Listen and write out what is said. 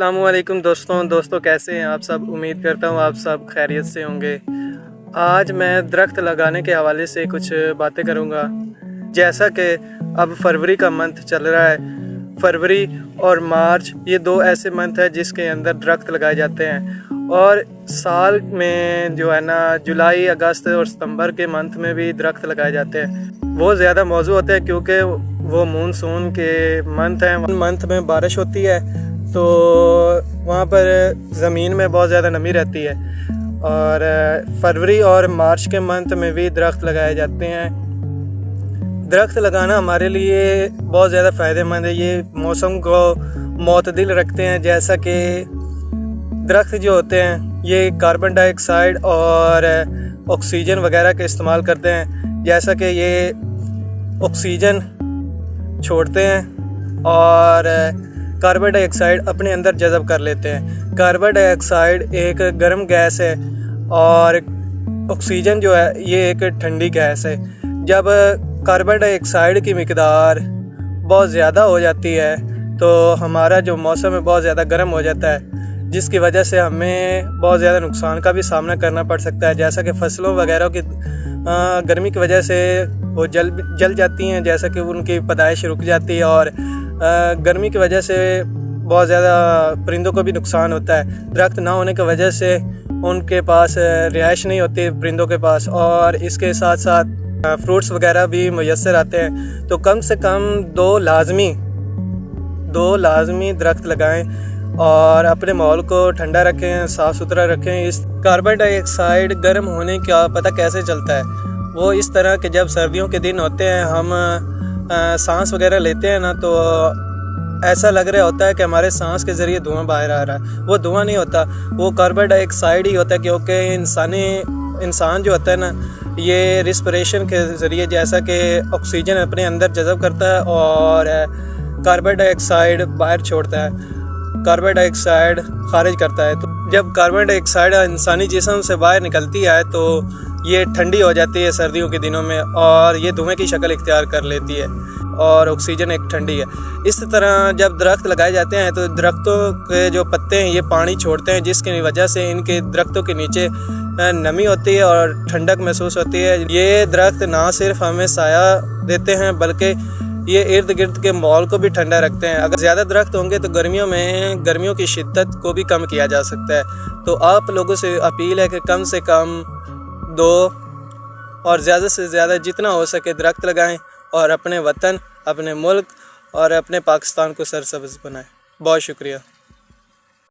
अस्सलाम वालेकुम दोस्तों कैसे हैं आप सब। उम्मीद करता हूँ आप सब खैरियत से होंगे। आज मैं दरख्त लगाने के हवाले से कुछ बातें करूँगा। जैसा कि अब फरवरी का मंथ चल रहा है, फरवरी और मार्च ये दो ऐसे मंथ हैं जिसके अंदर दरख्त लगाए जाते हैं। और साल में जो है ना जुलाई, अगस्त और सितंबर के मंथ में भी दरख्त लगाए जाते हैं। वो ज़्यादा मौजू होते हैं क्योंकि वो मानसून के मंथ हैं। मंथ में बारिश होती है तो वहाँ पर ज़मीन में बहुत ज़्यादा नमी रहती है। और फरवरी और मार्च के मंथ में भी दरख्त लगाए जाते हैं। दरख्त लगाना हमारे लिए बहुत ज़्यादा फ़ायदेमंद है। ये मौसम को मुतदिल रखते हैं। जैसा कि दरख्त जो होते हैं ये कार्बन डाइऑक्साइड और ऑक्सीजन वगैरह का इस्तेमाल करते हैं। जैसा कि ये ऑक्सीजन छोड़ते हैं और कार्बन डाइऑक्साइड अपने अंदर जज़ब कर लेते हैं। कार्बन डाइऑक्साइड एक गर्म गैस है और ऑक्सीजन जो है ये एक ठंडी गैस है। जब कार्बन डाइऑक्साइड की मिक़दार बहुत ज़्यादा हो जाती है तो हमारा जो मौसम है बहुत ज़्यादा गर्म हो जाता है, जिसकी वजह से हमें बहुत ज़्यादा नुकसान का भी सामना करना पड़ सकता है। जैसा कि फसलों वगैरह की गर्मी की वजह से वो जल जाती हैं, जैसा कि उनकी पैदाइश रुक जाती है। और गर्मी की वजह से बहुत ज़्यादा परिंदों को भी नुकसान होता है। दरख्त ना होने की वजह से उनके पास रिहाइश नहीं होती परिंदों के पास, और इसके साथ साथ फ्रूट्स वगैरह भी मुयस्सर आते हैं। तो कम से कम दो लाजमी दरख्त लगाएं और अपने माहौल को ठंडा रखें, साफ़ सुथरा रखें। इस कार्बन डाइऑक्साइड गर्म होने का पता कैसे चलता है? वो इस तरह के जब सर्दियों के दिन होते हैं, हम सांस वगैरह लेते हैं ना, तो ऐसा लग रहा होता है कि हमारे सांस के ज़रिए धुआं बाहर आ रहा है। वो धुआं नहीं होता, वो कार्बन डाइऑक्साइड ही होता है। क्योंकि इंसान जो होता है ना, ये रिस्पिरेशन के ज़रिए जैसा कि ऑक्सीजन अपने अंदर जज़ब करता है और कार्बन डाइऑक्साइड बाहर छोड़ता है, कार्बन डाइऑक्साइड खारिज करता है। तो जब कार्बन डाइऑक्साइड इंसानी जिस्म से बाहर निकलती है तो ये ठंडी हो जाती है सर्दियों के दिनों में, और ये धुएं की शक्ल इख्तियार कर लेती है और ऑक्सीजन एक ठंडी है। इस तरह जब दरख्त लगाए जाते हैं तो दरख्तों के जो पत्ते हैं ये पानी छोड़ते हैं, जिसकी वजह से इनके दरख्तों के नीचे नमी होती है और ठंडक महसूस होती है। ये दरख्त ना सिर्फ हमें साया देते हैं बल्कि ये इर्द गिर्द के माहौल को भी ठंडा रखते हैं। अगर ज़्यादा दरख्त होंगे तो गर्मियों की शिद्दत को भी कम किया जा सकता है। तो आप लोगों से अपील है कि कम से कम दो और ज़्यादा से ज़्यादा जितना हो सके दरख्त लगाएं और अपने वतन, अपने मुल्क और अपने पाकिस्तान को सरसब्ज़ बनाएं। बहुत शुक्रिया।